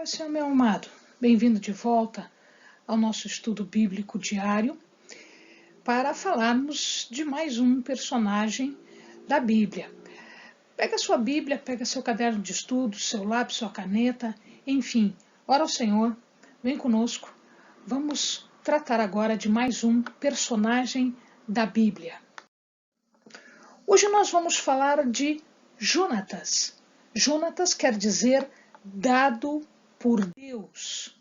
Paz Senhor, meu amado, bem-vindo de volta ao nosso estudo bíblico diário para falarmos de mais um personagem da Bíblia. Pega sua Bíblia, pega seu caderno de estudos, seu lápis, sua caneta, enfim, ora ao Senhor, vem conosco, vamos tratar agora de mais um personagem da Bíblia. Hoje nós vamos falar de Jonatas. Jonatas quer dizer dado por Deus.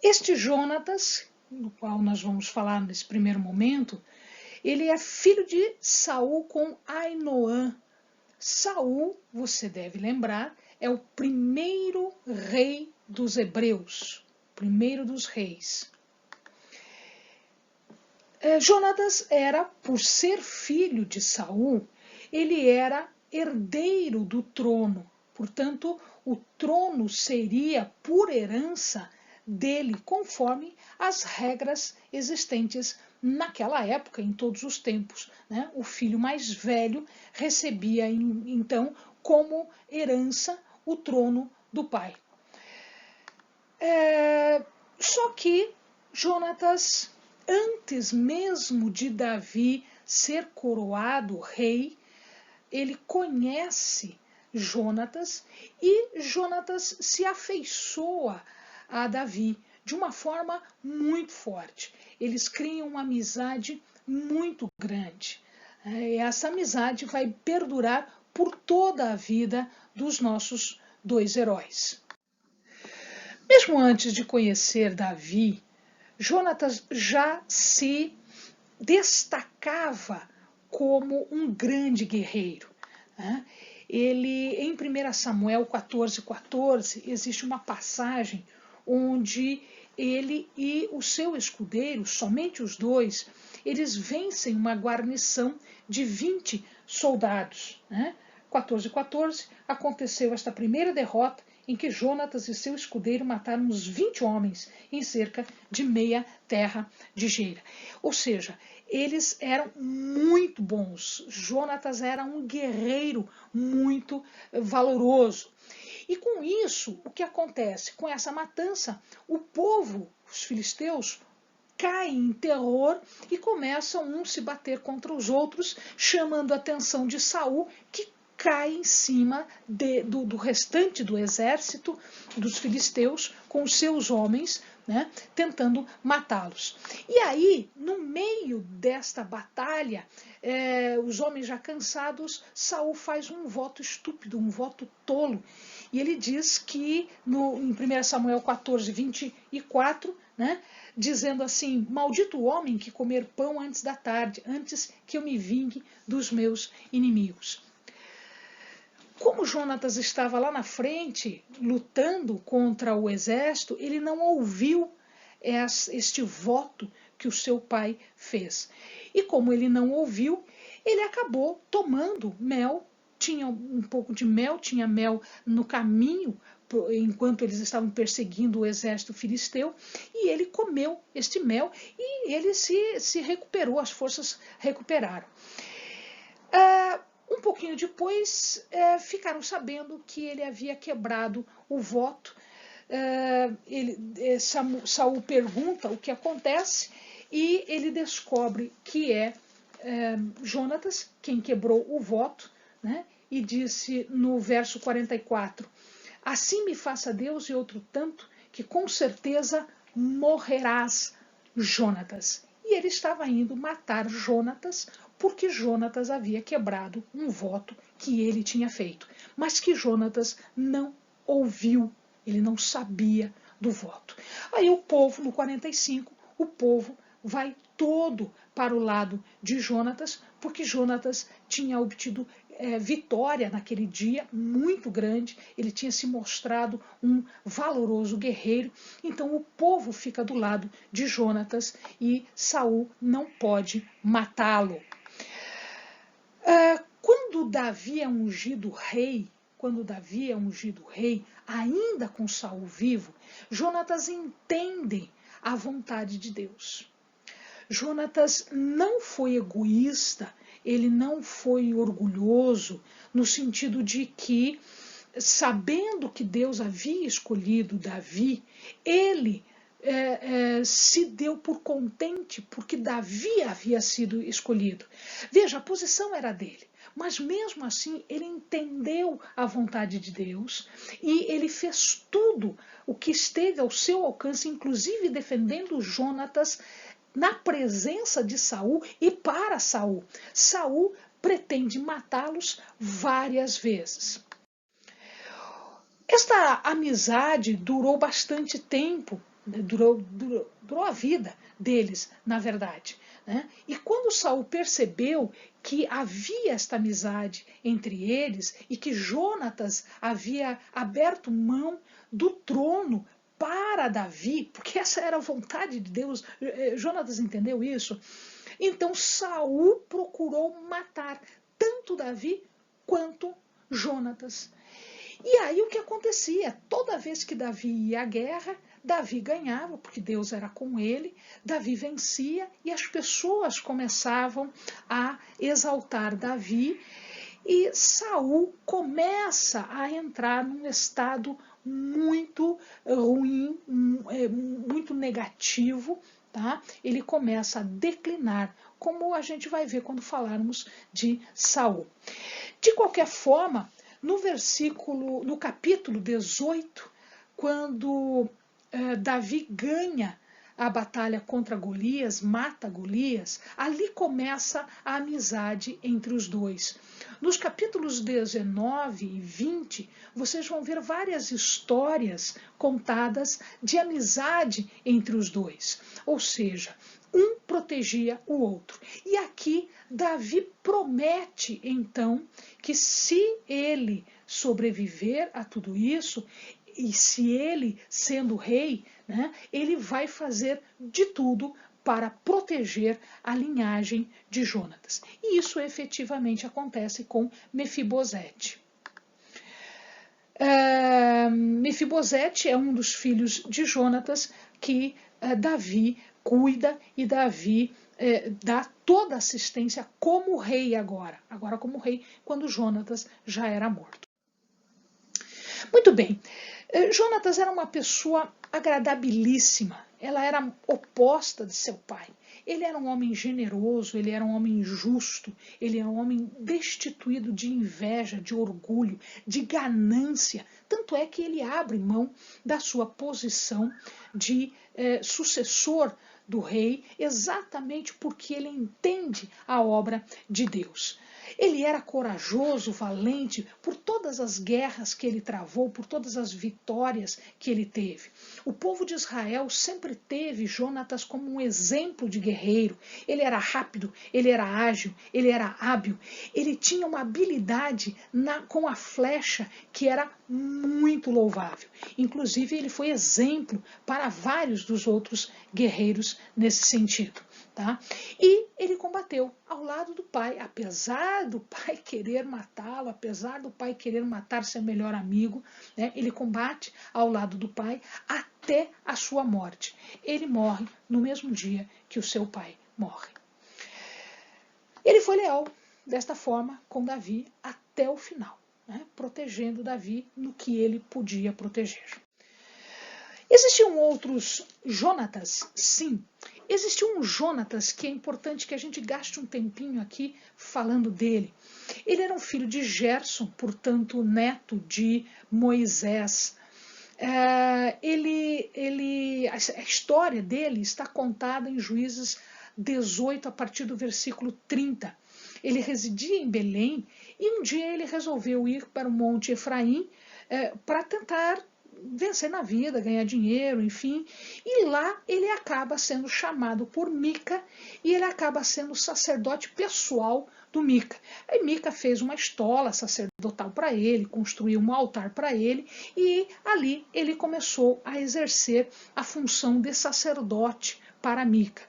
Este Jonatas, do qual nós vamos falar nesse primeiro momento, ele é filho de Saul com Ainoã. Saul, você deve lembrar, é o primeiro rei dos hebreus, primeiro dos reis. Jonatas era, por ser filho de Saul, ele era herdeiro do trono. Portanto, o trono seria por herança dele, conforme as regras existentes naquela época, em todos os tempos, né? O filho mais velho recebia, então, como herança o trono do pai. Só que Jonatas, antes mesmo de Davi ser coroado rei, ele conhece Jonatas e Jonatas se afeiçoa a Davi de uma forma muito forte. Eles criam uma amizade muito grande. Essa amizade vai perdurar por toda a vida dos nossos dois heróis. Mesmo antes de conhecer Davi, Jonatas já se destacava como um grande guerreiro. Ele, em 1 Samuel 14:14, existe uma passagem onde ele e o seu escudeiro, somente os dois, eles vencem uma guarnição de 20 soldados. 14:14, aconteceu esta primeira derrota em que Jonatas e seu escudeiro mataram uns 20 homens em cerca de meia terra de Geira. Ou seja, eles eram muito bons. Jonatas era um guerreiro muito valoroso. E com isso, o que acontece? Com essa matança, o povo, os filisteus, caem em terror e começam uns se bater contra os outros, chamando a atenção de Saul, que cai em cima do restante do exército dos filisteus com os seus homens, tentando matá-los. E aí, no meio desta batalha, os homens já cansados, Saul faz um voto estúpido, um voto tolo. E ele diz que, em 1 Samuel 14:24, dizendo assim: maldito o homem que comer pão antes da tarde, antes que eu me vingue dos meus inimigos. Como Jonatas estava lá na frente, lutando contra o exército, ele não ouviu este voto que o seu pai fez. E como ele não ouviu, ele acabou tomando mel, tinha um pouco de mel, tinha mel no caminho, enquanto eles estavam perseguindo o exército filisteu, e ele comeu este mel e ele se recuperou, as forças recuperaram. Um pouquinho depois, ficaram sabendo que ele havia quebrado o voto. Saul pergunta o que acontece e ele descobre que é Jonatas quem quebrou o voto, e disse no verso 44, assim me faça Deus e outro tanto, que com certeza morrerás, Jonatas. E ele estava indo matar Jonatas, porque Jonatas havia quebrado um voto que ele tinha feito, mas que Jonatas não ouviu, ele não sabia do voto. Aí o povo, no 45, o povo vai todo para o lado de Jonatas, porque Jonatas tinha obtido vitória naquele dia muito grande, ele tinha se mostrado um valoroso guerreiro, então o povo fica do lado de Jonatas e Saul não pode matá-lo. Quando Davi é ungido rei, ainda com Saul vivo, Jonatas entende a vontade de Deus. Jonatas não foi egoísta, ele não foi orgulhoso, no sentido de que sabendo que Deus havia escolhido Davi, ele se deu por contente porque Davi havia sido escolhido. Veja, a posição era dele, mas mesmo assim ele entendeu a vontade de Deus e ele fez tudo o que esteve ao seu alcance, inclusive defendendo Jonatas na presença de Saul e para Saul. Saul pretende matá-los várias vezes. Esta amizade durou bastante tempo, durou a vida deles, na verdade. Né? E quando Saul percebeu que havia esta amizade entre eles e que Jonatas havia aberto mão do trono para Davi, porque essa era a vontade de Deus, Jonatas entendeu isso? Então Saul procurou matar tanto Davi quanto Jonatas. E aí o que acontecia? Toda vez que Davi ia à guerra, Davi ganhava, porque Deus era com ele, Davi vencia e as pessoas começavam a exaltar Davi e Saul começa a entrar num estado muito ruim, muito negativo, tá? Ele começa a declinar, como a gente vai ver quando falarmos de Saul. De qualquer forma, no capítulo 18, quando Davi ganha a batalha contra Golias, mata Golias, ali começa a amizade entre os dois. Nos capítulos 19 e 20, vocês vão ver várias histórias contadas de amizade entre os dois. Ou seja, um protegia o outro. E aqui Davi promete, então, que se ele sobreviver a tudo isso, e se ele, sendo rei, né, ele vai fazer de tudo para proteger a linhagem de Jonatas. E isso efetivamente acontece com Mefibosete. Mefibosete é um dos filhos de Jonatas que Davi cuida e Davi dá toda a assistência como rei agora como rei, quando Jonatas já era morto. Muito bem, Jonatas era uma pessoa agradabilíssima, ela era oposta de seu pai. Ele era um homem generoso, ele era um homem justo, ele era um homem destituído de inveja, de orgulho, de ganância. Tanto é que ele abre mão da sua posição de sucessor do rei, exatamente porque ele entende a obra de Deus. Ele era corajoso, valente, por todas as guerras que ele travou, por todas as vitórias que ele teve. O povo de Israel sempre teve Jonatas como um exemplo de guerreiro. Ele era rápido, ele era ágil, ele era hábil. Ele tinha uma habilidade com a flecha que era muito louvável. Inclusive, ele foi exemplo para vários dos outros guerreiros nesse sentido. Tá? E ele combateu ao lado do pai, apesar do pai querer matá-lo, apesar do pai querer matar seu melhor amigo, né? Ele combate ao lado do pai até a sua morte. Ele morre no mesmo dia que o seu pai morre. Ele foi leal desta forma com Davi até o final, né? Protegendo Davi no que ele podia proteger. Existiam outros Jonatas? Sim. Existe um Jonatas que é importante que a gente gaste um tempinho aqui falando dele. Ele era um filho de Gerson, portanto neto de Moisés. A história dele está contada em Juízes 18, a partir do versículo 30. Ele residia em Belém e um dia ele resolveu ir para o Monte Efraim para tentar vencer na vida, ganhar dinheiro, enfim. E lá ele acaba sendo chamado por Mica e ele acaba sendo sacerdote pessoal do Mica. Aí Mica fez uma estola sacerdotal para ele, construiu um altar para ele e ali ele começou a exercer a função de sacerdote para Mica.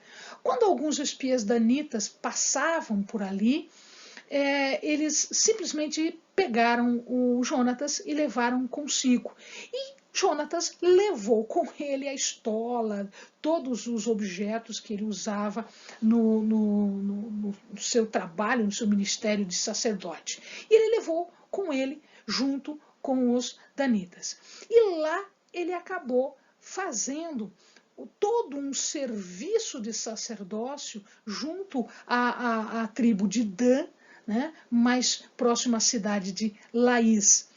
Quando alguns espias danitas passavam por ali, eles simplesmente pegaram o Jonatas e levaram consigo. E Jonatas levou com ele a estola, todos os objetos que ele usava no seu trabalho, no seu ministério de sacerdote. E ele levou com ele, junto com os danitas. E lá ele acabou fazendo todo um serviço de sacerdócio junto à tribo de Dan, né, mais próxima à cidade de Laís.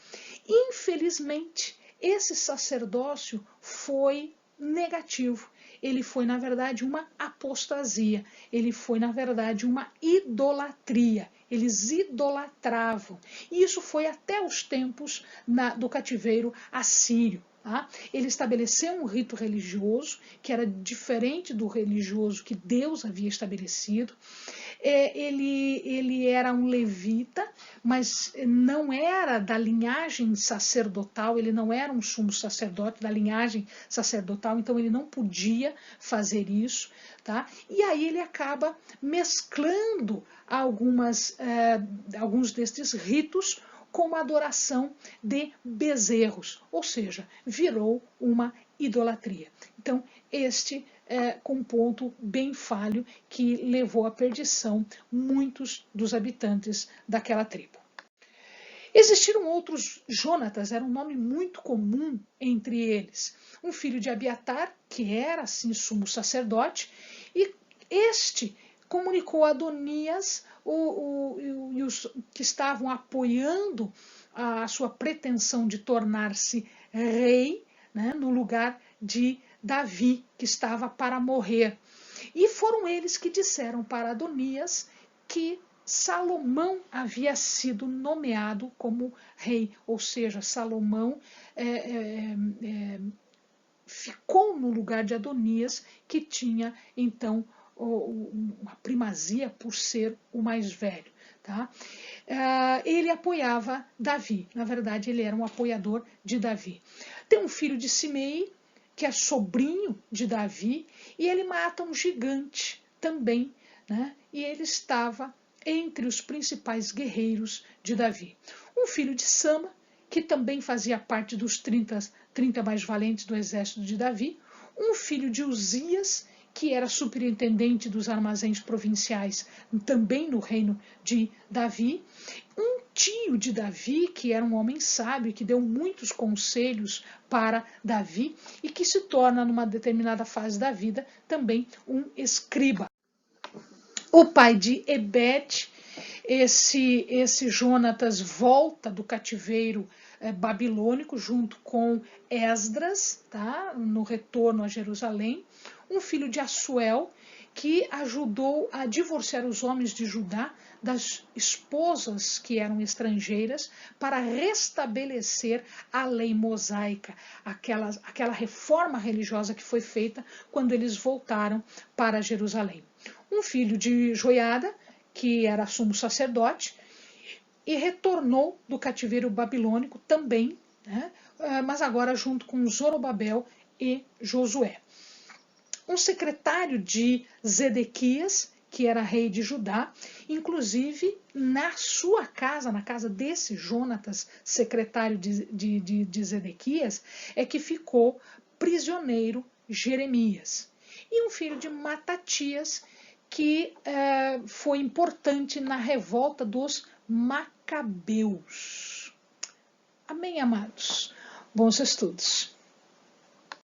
Infelizmente, esse sacerdócio foi negativo. Ele foi, na verdade, uma apostasia. Ele foi, na verdade, uma idolatria. Eles idolatravam. E isso foi até os tempos do cativeiro assírio. Tá? Ele estabeleceu um rito religioso que era diferente do religioso que Deus havia estabelecido. Ele era um levita, mas não era da linhagem sacerdotal, ele não era um sumo sacerdote da linhagem sacerdotal, então ele não podia fazer isso. Tá? E aí ele acaba mesclando alguns destes ritos com a adoração de bezerros, ou seja, virou uma idolatria. Então, este com um ponto bem falho que levou à perdição muitos dos habitantes daquela tribo. Existiram outros Jonatas, era um nome muito comum entre eles. Um filho de Abiatar, que era assim sumo sacerdote, e este comunicou a Adonias e os que estavam apoiando a sua pretensão de tornar-se rei, né, no lugar de Davi, que estava para morrer. E foram eles que disseram para Adonias que Salomão havia sido nomeado como rei, ou seja, Salomão ficou no lugar de Adonias, que tinha então uma primazia por ser o mais velho. Tá? Ele apoiava Davi, na verdade ele era um apoiador de Davi. Tem um filho de Simei, que é sobrinho de Davi, e ele mata um gigante também, né? E ele estava entre os principais guerreiros de Davi. Um filho de Sama, que também fazia parte dos 30 mais valentes do exército de Davi. Um filho de Uzias, que era superintendente dos armazéns provinciais, também no reino de Davi. Um tio de Davi, que era um homem sábio, que deu muitos conselhos para Davi e que se torna, numa determinada fase da vida, também um escriba. O pai de Ebed, esse Jonatas volta do cativeiro babilônico junto com Esdras, tá, no retorno a Jerusalém. Um filho de Assuel, que ajudou a divorciar os homens de Judá das esposas que eram estrangeiras para restabelecer a lei mosaica, aquela reforma religiosa que foi feita quando eles voltaram para Jerusalém. Um filho de Joiada, que era sumo sacerdote, e retornou do cativeiro babilônico também, né, mas agora junto com Zorobabel e Josué. Um secretário de Zedequias, que era rei de Judá, inclusive na sua casa, na casa desse Jonatas, secretário de Zedequias, é que ficou prisioneiro Jeremias. E um filho de Matatias, que foi importante na revolta dos Macabeus. Amém, amados? Bons estudos.